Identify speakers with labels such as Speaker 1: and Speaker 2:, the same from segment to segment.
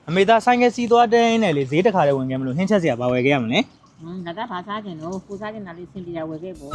Speaker 1: အမေသားဆိုင်ကစီသွားတင်းနဲ့လေဈေးတစ်ခါတည်းဝင်ခဲ့မလို့ဟင်းချက်စရာပါဝယ်ခဲ့ရမလဲ
Speaker 2: ငါကဘာစားခြင်းလို့ကိုစားခြင်းနာလေးဆင်ပြရဝယ်ခဲ့ပေါ့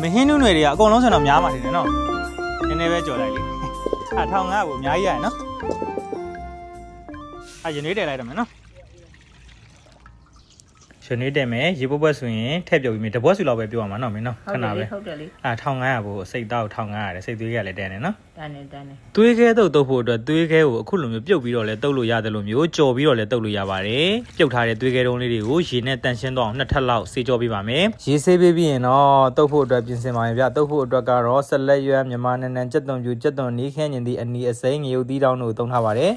Speaker 1: မဟင်းနုနယ်တွေကအကုန်လုံးဆိုတော့များပါတယ်နော်နည်းနည်းပဲကြော်လိုက်လေ1500ကိုအများကြီးရတယ်နော်ရနေတယ်လိုက်တော့မယ်နော်ရနေတယ်မယ်ရေပုတ်ပွက်ဆိုရင်ထည့်ပြုတ်ပြီးတပွက်စုလောက်ပဲပြောရမှာနော်မင်းနော်ခဏပဲ
Speaker 2: ဟုတ်တယ်လေ
Speaker 1: 1500ကိုစိတ်တောက်1500ရတယ်စိတ်သွေးကလည်းတန်းတယ်နော်
Speaker 2: တန်းတယ်
Speaker 1: သွေးခဲတုပ်ဖို့အတွက်သွေးခဲကိုအခုလိုမျိုးပြုတ်ပြီးတော့လဲတုပ်လို့ရတယ်လို့မျိုးကြော်ပြီးတော့လဲတုပ်လို့ရပါတယ်ပြုတ်ထားတဲ့သွေးခဲတုံးလေးတွေကိုရေနဲ့တန့်ရှင်းတော့2ထပ်လောက်ဆေးကြောပေးပါမယ်ရေဆေးပေးပြီးရင်တော့တုပ်ဖို့အတွက်ပြင်ဆင်ပါရင်ဗျတုပ်ဖို့အတွက်ကတော့ဆက်လက်ရွက်မြန်မာနန်းနန်းကြက်သွန်ပြူကြက်သွန်နီးခင်းကျင်သည့်အနီအစိမ်းငရုတ်သီးတောင်းတို့သုံးထားပါတယ်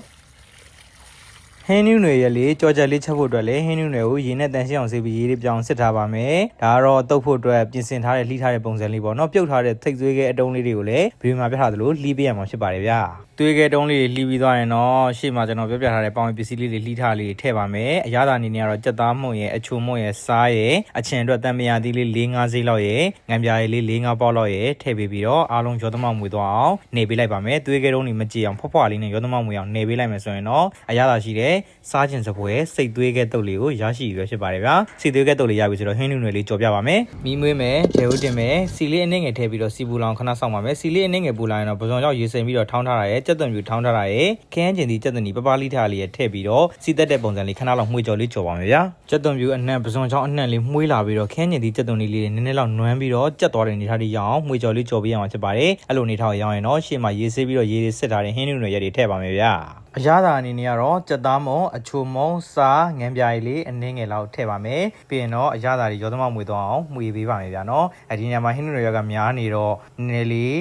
Speaker 1: ဟင်းနူးတွေရလေကြော်ကြက်လေးချက်ဖို့အတွက်လည်းဟင်းနူးတွေကိုရေနဲ့တန်ရှင်းအောင်ဆေးပြီးရေလေးပြောင်းစစ်ထားပါမယ်ဒါကတော့တုပ်ဖို့အတွက်ပြင်ဆင်ထားတဲ့လှီးထားတဲ့ပုံစံလေးပေါ့နော်ပြုတ်ထားတဲ့ထိတ်သွေးခဲအတုံးလေးတွေကိုလည်းဗီဒီယိုမှာပြထားသလိုလှီးပေးရမှာဖြစ်ပါတယ်ဗျာသွေးခဲတုံးလေးလှီးပြီးသွားရင်တော့ရှေ့မှာကျွန်တော်ပြောပြထားတဲ့ပေါင်ပစ္စည်းလေးတွေလှီးထားလေးထည့်ပါမယ်အရသာအနေနဲ့ကတော့ကြက်သားမှုန့်ရဲ့အချိုမှုန့်ရဲ့စားရဲ့အချင်အတွက်တံမယာသီးလေး4-5စိလောက်ရဲ့ငံပြားရည်လေး4-5ပေါက်လောက်ရဲ့ထည့်ပေးပြီးတော့အားလုံးရောသမမွေသွားအောင်နေပေးလိုက်ပါမယ်သွေးခဲတုံးတွေမကြည့်အောင်ဖွားဖွားလေးနဲ့ရောသမမွေအောင်နေပေးလိုက်မယ်ဆိုရင်တော့အရသာရှိတဲ့စားခြင်းစပွဲစိတ်သွေးခဲတုပ်လေးကိုရရှိရဖြစ်ပါတယ်ဗျာစိတ်သွေးခဲတုပ်လေးရပြီဆိုတော့ဟင်းနူးနယ်လေးကြော်ပြပါမယ်မီးမွေးမယ်ဂျဲဟုတ်တင်မယ်စီလေးအနှဲငယ်ထည့်ပြီးတော့စီပူလောင်ခဏဆောက်ပါမယ်စီလေးအနှဲငယ်ပူလာရင်တော့ပစုံကြောက်ရေစိမ်ပြီးတော့ထောင်းထားတာရဲ့ကြက်သွန်ပြူထောင်းထားတာရဲ့ခင်းကျင်ဒီကြက်သွန်ဒီပပလိထားလေးရဲ့ထည့်ပြီးတော့စီတက်တဲ့ပုံစံလေးခဏလောက်မှွေကြော်လေးကြော်ပါမယ်ဗျာကြက်သွန်ပြူအနှံ့ပစုံကြောက်အနှံ့လေးမှွေးလာပြီးတော့ခင်းကျင်ဒီကြက်သွန်လေးလေးနည်းနည်းလောက်နွမ်းပြီးတော့ကြက်သွားတဲ့အနေထားလေးရအောင်မှွေကြော်လေးကြော်ပေးရမှာဖြစ်ပါတယ်အဲ့လိုအနေထားကိုရအောင်ရင်တော့ရှေ့မှာရေဆေးပြီးတော့ရေလေးစစ်ထားတဲ့ဟင်းနူးနယ်ရဲ့တွေထည့်ပါမယ်ဗျာအရသာအနေနဲ့ကတော့ကြက်သားမုံအချိုမုံစားငံပြားရည်လေးအနည်းငယ်လောက်ထည့်ပါမယ်ပြီးရင်တော့အရသာတွေရောသမမွေသွားအောင်မှွေပေးပါမယ်ဗျာနော်ဒီညမှာဟင်းနူးနယ်ရကများနေတော့နည်းနည်းလေး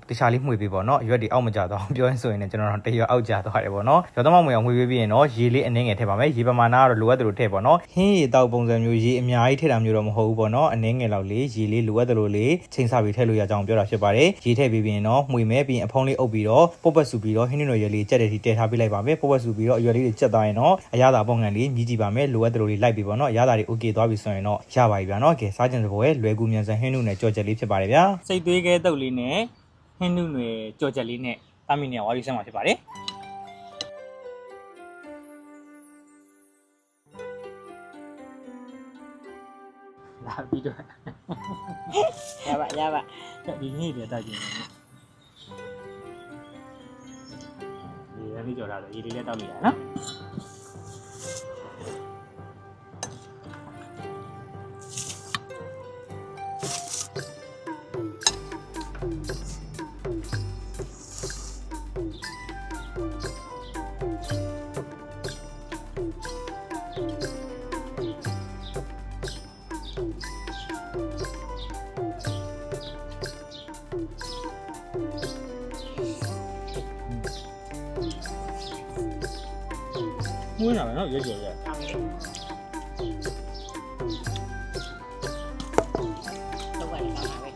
Speaker 1: တခြားလေးမှွေပေးပေါ့နော်ရွက်တွေအောက်မကျတော့ပြောရင်ဆိုရင်လည်းကျွန်တော်တို့တရွက်အောက်ကျသွားတယ်ပေါ့နော်ရောသမမွေအောင်မှွေပေးပြီးရင်တော့ရေလေးအနည်းငယ်ထည့်ပါမယ်ရေပမာဏကတော့လိုအပ်သလိုထည့်ပေါ့နော်ဟင်းရေတောက်ပုံစံမျိုးရေအများကြီးထည့်တာမျိုးတော့မဟုတ်ဘူးပေါ့နော်အနည်းငယ်လောက်လေးရေလေးလိုအပ်သလိုလေးချိန်ဆပြီးထည့်လို့ရကြအောင်ပြောတာဖြစ်ပါတယ်ရေထည့်ပြီးရင်တော့မှွေမဲပြီးရင်အဖုံးလေးအုပ်ပြီးတော့ပုတ်ပတ်စုပြီးတော့ဟင်းနူးရွက်လေးကြက်တဲ့ထိတည်ထားပေးလိုက်ပါမယ်ပုတ်ပတ်စုပြီးတော့အရွက်လေးတွေကြက်သွားရင်တော့အရသာပုံစံလေးမြည်ကြည့်ပါမယ်လိုအပ်သလိုလေးလိုက်ပြီးပေါ့နော်အရသာတွေ okay သွားပြီဆိုရင်တော့ရပါပြီဗျာနော်ကဲစားကြင်စပွဲလွယ်ကူမြန်ဆန်ဟင်းနူးနဲ့ကြော်ချက်လေးဖြစ်ပါတယ်ဗျာစိတ်သွေးခဲတုပ်လေးနဲ့ဟင်းနုနယ်ကြော်ချက်လေးနဲ့တာမီနဲ့ဝါရီဆန်းမှာဖြစ်ပါတယ်လာပြီးတော့
Speaker 2: ရပါ
Speaker 1: ဒီနေ့တည်းတက်ကြည့်နေဒီလေးကြော်ထားတယ်ရေလေးလည်းတောက်လိုက်ရနော်မွေးလာမယ်နော်ရွက်ကြော်ရက်
Speaker 2: တော့ဝင်လာပါပဲ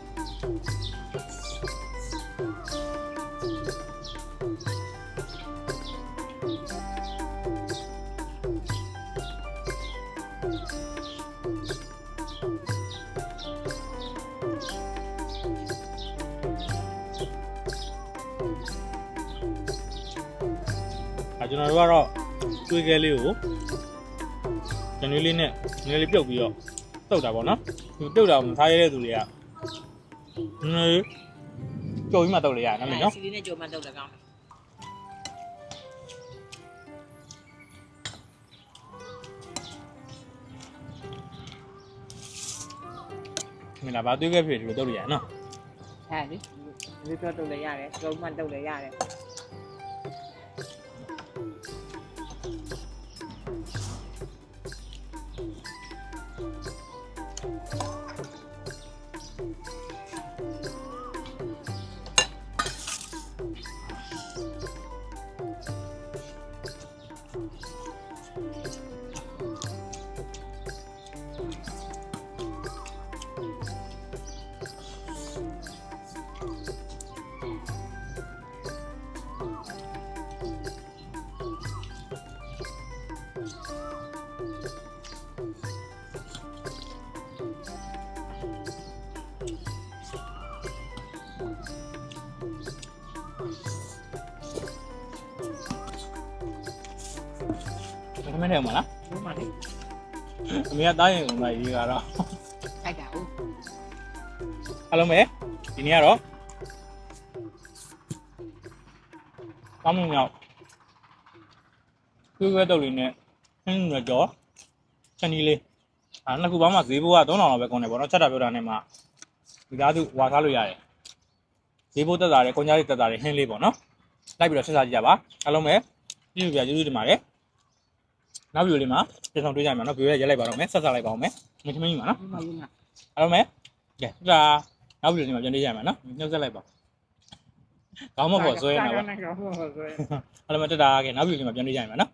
Speaker 1: ကျွန်တော်တို့ကတော့သွေးခဲလေးကိုကျွန်တော်လေးနဲ့နည်းလေးပြုတ်ပြီးတော့တုတ်တာပေါ့နော်ဒီပြုတ်တာကိုမထားရတဲ့သူတွေကနည်းကြော်ပြီးမှတုတ်လိုက်ရနော်မင်းနော်
Speaker 2: စီလေးနဲ့ကြော်မှတုတ်လည်းကောင်း
Speaker 1: မင်းလာပါသွေးခဲဖြစ်လို့တုတ်လိုက်ရနော်
Speaker 2: ဟာလေဒီတော့တုတ်လည်းရတယ်ကြော်မှတုတ်လည်းရတယ်
Speaker 1: မင်းနဲ့မလား
Speaker 2: ဘုမလေး
Speaker 1: အမေကတားရင်ကုန်တာရေးကတော့
Speaker 2: ကြိုက်တာဟုတ်
Speaker 1: အားလုံးပဲဒီနေ့ကတော့ကောင်းမွန်မြောက်ကျွေးတုပ်လေးနဲ့ဟင်းရကြောချန်နီလေးနှစ်ခုပေါင်းမှဈေးဘိုးက3000လောက်ပဲကုန်တယ်ပေါ့နော်ချက်တာပြောတာနဲ့မှဒီသားသူဝါစားလို့ရတယ်ဈေးဘိုးတက်တာတယ်ကွန်ကြားလေးတက်တာတယ်ဟင်းလေးပေါ့နော်လိုက်ပြီးတော့ဆက်စားကြည့်ကြပါအားလုံးပဲကျေးဇူးတင်ပါတယ်နောက်ဗီဒီယိုလေးမှာပြန်ဆောင်တွေ့ကြမှာနော်ဗီဒီယိုလေးရက်လိုက်ပါတော့မယ်ဆက်စားလိုက်ပါအောင်မယ်မင်းသမီးမှာနော်
Speaker 2: ဘုမလေးက
Speaker 1: အားလုံးပဲကဲဒါနောက်ဗီဒီယိုလေးမှာပြန်တွေ့ကြမှာနော်နှုတ်ဆက်လိုက်ပါကောင်းမဖို့ဆွဲနေတာပါ
Speaker 2: ကောင်းမဖို့ဆွဲ
Speaker 1: အားလုံးပဲတက်တာကဲနောက်ဗီဒီယိုလေးမှာပြန်တွေ့ကြမှာနော်